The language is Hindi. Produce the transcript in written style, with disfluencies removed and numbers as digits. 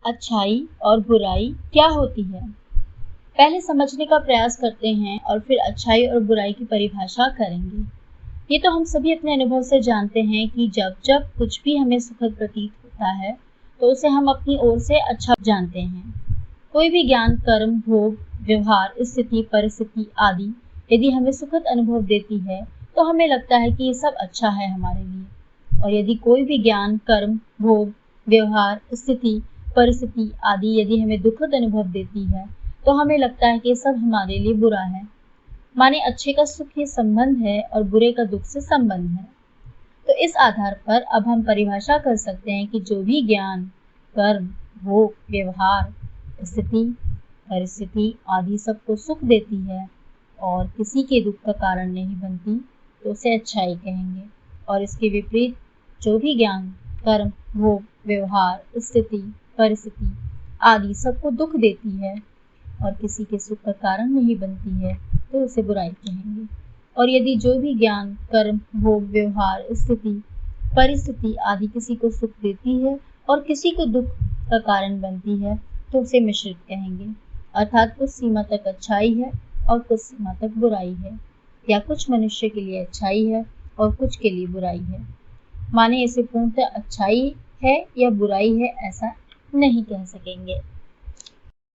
अच्छाई और बुराई क्या होती है? पहले समझने का प्रयास करते हैं और फिर अच्छाई और बुराई की परिभाषा करेंगे। ये तो हम सभी अपने अनुभव से जानते हैं कि जब जब कुछ भी हमें सुखद प्रतीत होता है तो उसे हम अपनी ओर से अच्छा जानते हैं। कोई भी ज्ञान, कर्म, भोग, व्यवहार, स्थिति, परिस्थिति आदि यदि हमें सुखद अनुभव देती है तो हमें लगता है कि ये सब अच्छा है हमारे लिए। और यदि कोई भी ज्ञान, कर्म, भोग, व्यवहार, स्थिति, परिस्थिति आदि यदि हमें दुखद अनुभव देती है तो हमें लगता है कि ये सब हमारे लिए बुरा है। माने अच्छे का सुख से संबंध है और बुरे का दुख से संबंध है। तो इस आधार पर अब हम परिभाषा कर सकते हैं कि जो भी ज्ञान, कर्म, भोग, व्यवहार, स्थिति, परिस्थिति आदि सबको सुख देती है और किसी के दुख का कारण नहीं बनती तो उसे अच्छाई कहेंगे। और इसके विपरीत जो भी ज्ञान, कर्म, भोग, व्यवहार, स्थिति, परिस्थिति आदि सबको दुख देती है और किसी के सुख का कारण नहीं बनती है तो उसे बुराई कहेंगे। और यदि जो भी ज्ञान, कर्म, भोग, व्यवहार, स्थिति, परिस्थिति आदि किसी को सुख देती है और किसी को दुख का कारण बनती है तो उसे मिश्रित कहेंगे। अर्थात कुछ सीमा तक अच्छाई है और कुछ सीमा तक बुराई है, या कुछ मनुष्य के लिए अच्छाई है और कुछ के लिए बुराई है। माने इसे पूर्णतः अच्छाई है या बुराई है ऐसा नहीं कह सकेंगे।